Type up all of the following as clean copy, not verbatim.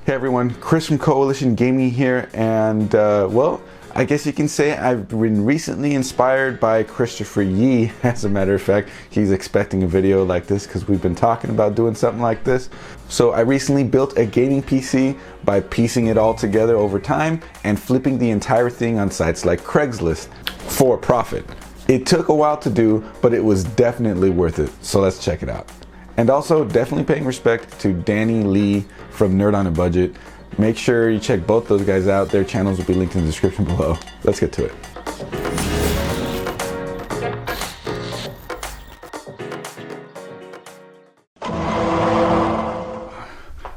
Hey everyone, Kris from Coalition Gaming here, and well, I guess you can say I've been recently inspired by KristoferYee. As a matter of fact, he's expecting a video like this because we've been talking about doing something like this. So I recently built a gaming PC by piecing it all together over time and flipping the entire thing on sites like Craigslist for profit. It took a while to do, but it was definitely worth it. So let's check it out. And also definitely paying respect to Danny Lee from Nerd on a Budget. Make sure you check both those guys out. Their channels will be linked in the description below. Let's get to it.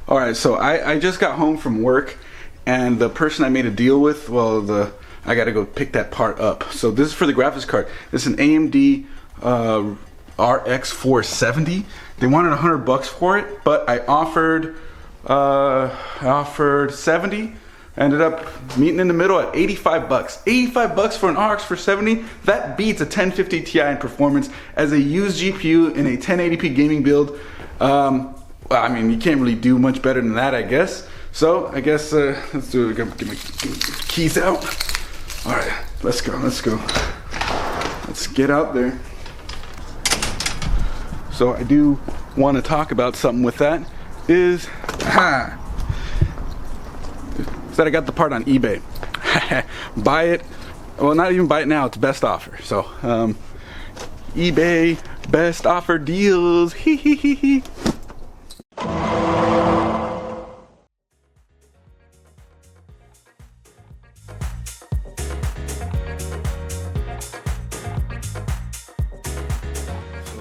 All right, so I just got home from work, and the person I made a deal with, well, I gotta go pick that part up. So this is for the graphics card. This is an AMD RX 470. They wanted $100 for it, but I offered 70. Ended up meeting in the middle at 85 bucks. 85 bucks for an RX 470. That beats a 1050 Ti in performance as a used GPU in a 1080p gaming build. Well, I mean, you can't really do much better than that, I guess. So I guess let's do it. Get my keys out. All right, let's go. Let's get out there. So I do want to talk about something with that is that I got the part on eBay. Buy it. Well, not even buy it now. It's best offer. So eBay best offer deals. Hee hee hee hee.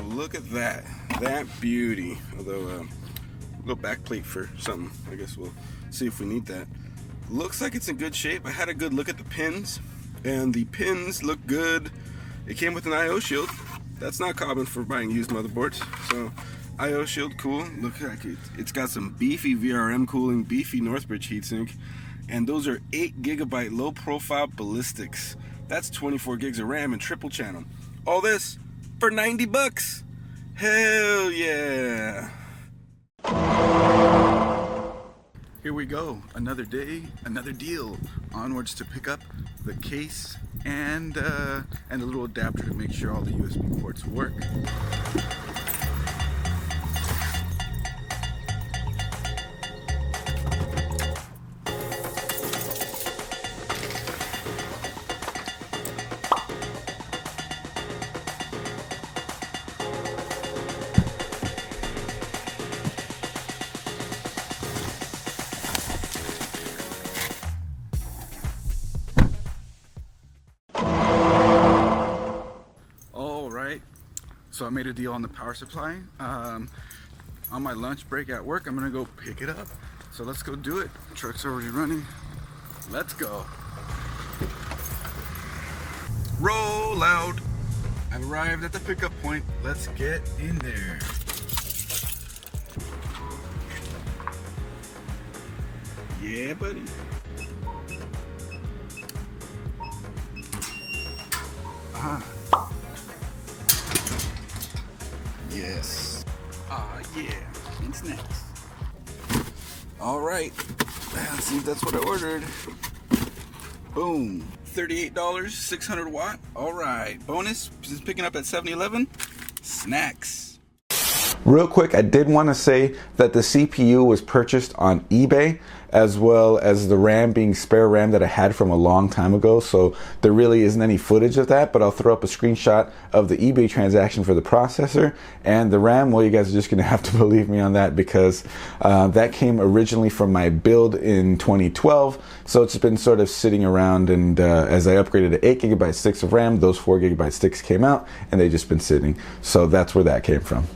Look at that beauty. Although we'll go back plate for something. I guess we'll see if we need that. Looks like it's in good shape. I had a good look at the pins, and the pins look good. It came with an IO shield. That's not common for buying used motherboards. So IO shield, cool. Look like it's got some beefy VRM cooling, beefy Northbridge heatsink, and those are 8GB low profile ballistics. That's 24 gigs of RAM and triple channel. All this for 90 bucks. Hell yeah. Here we go. Another day, another deal. Onwards to pick up the case and a little adapter to make sure all the USB ports work. So I made a deal on the power supply. On my lunch break at work, I'm gonna go pick it up. So let's go do it. Truck's already running. Let's go. Roll out. I've arrived at the pickup point. Let's get in there. Yeah, buddy. Yes. Yeah. And snacks. All right. Let's see if that's what I ordered. Boom. $38, 600 watt. All right. Bonus is picking up at 7-Eleven. Snacks. Real quick, I did want to say that the CPU was purchased on eBay, as well as the RAM being spare RAM that I had from a long time ago. So there really isn't any footage of that, but I'll throw up a screenshot of the eBay transaction for the processor and the RAM. Well, you guys are just going to have to believe me on that because that came originally from my build in 2012. So it's been sort of sitting around, and as I upgraded to 8GB sticks of RAM, those 4GB sticks came out and they've just been sitting. So that's where that came from.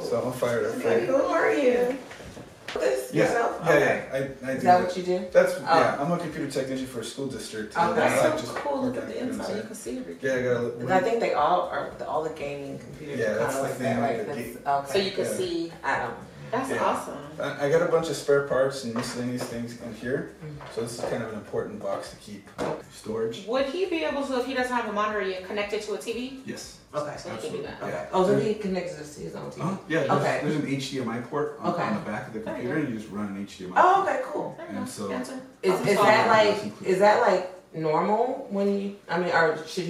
So I'm fired up for Okay, it. who are you? This yourself? Yeah, I do. Is that what you do? Yeah, I'm a computer technician for a school district. Oh, that's I so cool. Look at the inside. You can see everything. Yeah, I got And I think they all are, all the gaming computers are kind of like that, right? Okay. So you can see Adam. That's awesome. I got a bunch of spare parts and miscellaneous things in here. So this is kind of an important box to keep storage. Would he be able to, if he doesn't have a monitor, you connect it to a TV? Yes. Okay, so he can do that. Okay. Okay. Oh, so he connects this to his own TV? Yeah, there's an HDMI port on the back of the computer. You just run an HDMI port. Oh, okay, cool. And so is that like normal when you? I mean, or should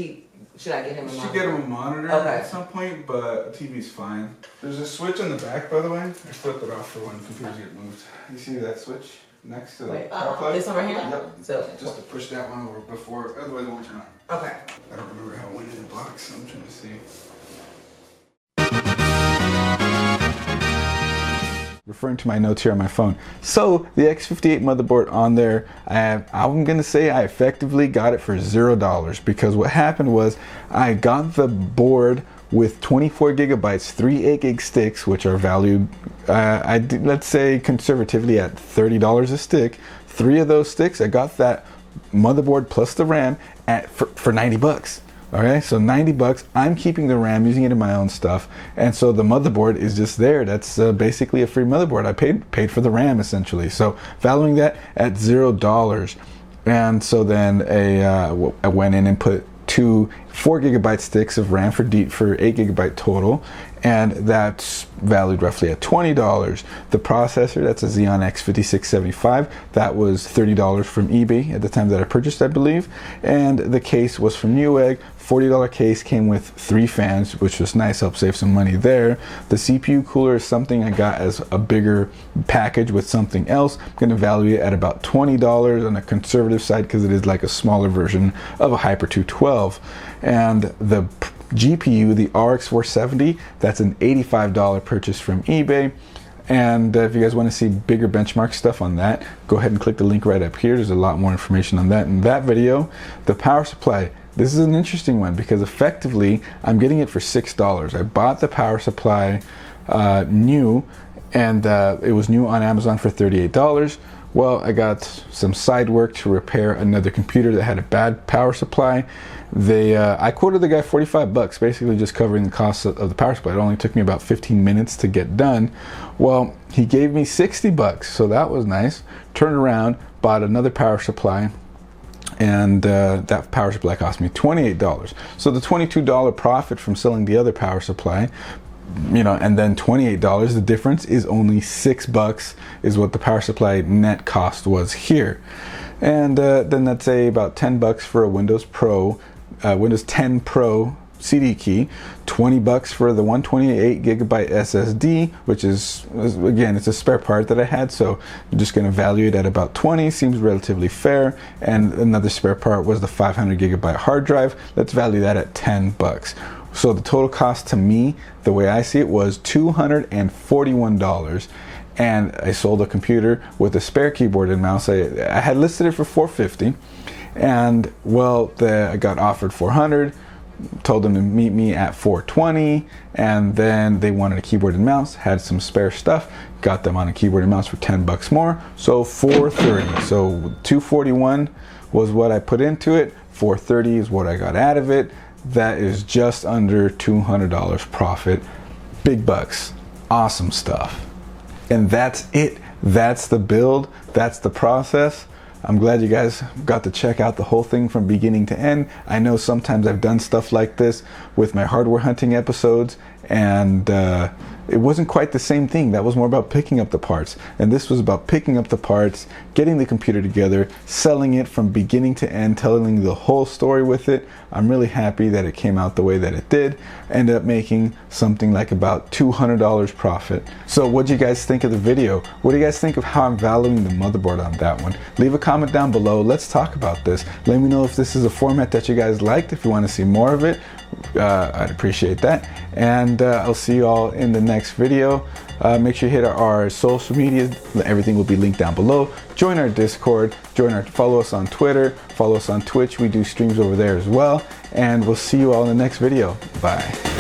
I get him a monitor? Should get him a monitor at some point, but a TV's fine. There's a switch on the back, by the way. I flip it off for when computers get moved. You see that switch next to the power plug? This one right here? Yep. So just to push that one over before, otherwise it won't turn on. Okay. I don't remember how it went in the box, so I'm trying to see. Referring to my notes here on my phone. So the X58 motherboard on there, I'm gonna say I effectively got it for $0 because what happened was I got the board with 24 gigabytes, 3 8 gig sticks, which are valued, let's say conservatively at $30 a stick. 3 of those sticks, I got that motherboard plus the RAM for 90 bucks. Okay, so 90 bucks, I'm keeping the RAM, using it in my own stuff, and so the motherboard is just there. That's basically a free motherboard. I paid for the RAM essentially, so valuing that at $0. And so then I went in and put 2 4 gigabyte sticks of RAM for 8 gigabyte total, and that's valued roughly at $20. The processor, that's a Xeon X5675, that was $30 from eBay at the time that I purchased, I believe, and the case was from Newegg. $40 case, came with 3 fans, which was nice, helped save some money there. The CPU cooler is something I got as a bigger package with something else. I'm going to value it at about $20 on the conservative side because it is like a smaller version of a Hyper 212. And the GPU, the RX 470, that's an $85 purchase from eBay. And if you guys want to see bigger benchmark stuff on that, go ahead and click the link right up here. There's a lot more information on that in that video. The power supply, this is an interesting one because effectively I'm getting it for $6. I bought the power supply new, and it was new on Amazon for $38. Well, I got some side work to repair another computer that had a bad power supply. I quoted the guy 45 bucks, basically just covering the cost of the power supply. It only took me about 15 minutes to get done. Well, he gave me 60 bucks, so that was nice. Turned around, bought another power supply, and that power supply cost me $28. So the $22 profit from selling the other power supply, you know, and then $28, the difference is only $6 is what the power supply net cost was here. And then let's say about 10 bucks for a Windows 10 Pro CD key, 20 bucks for the 128 gigabyte SSD, which is, again, it's a spare part that I had, so I'm just going to value it at about 20. Seems relatively fair. And another spare part was the 500 gigabyte hard drive. Let's value that at 10 bucks. So the total cost to me, the way I see it, was $241. And I sold a computer with a spare keyboard and mouse. I had listed it for $450, and well, I got offered $400. Told them to meet me at $420, and then they wanted a keyboard and mouse. Had some spare stuff. Got them on a keyboard and mouse for 10 bucks more. So $430. So $241 was what I put into it. $430 is what I got out of it. That is just under $200 profit. Big bucks. Awesome stuff. And that's it. That's the build. That's the process. I'm glad you guys got to check out the whole thing from beginning to end. I know sometimes I've done stuff like this with my hardware hunting episodes, and it wasn't quite the same thing. That was more about picking up the parts. And this was about picking up the parts, getting the computer together, selling it from beginning to end, telling the whole story with it. I'm really happy that it came out the way that it did. Ended up making something like about $200 profit. So what do you guys think of the video? What do you guys think of how I'm valuing the motherboard on that one? Leave a comment down below. Let's talk about this. Let me know if this is a format that you guys liked, if you want to see more of it. I'd appreciate that. And I'll see you all in the next video. Make sure you hit our social media. Everything will be linked down below. Join our Discord. Follow us on Twitter. Follow us on Twitch. We do streams over there as well. And we'll see you all in the next video. Bye.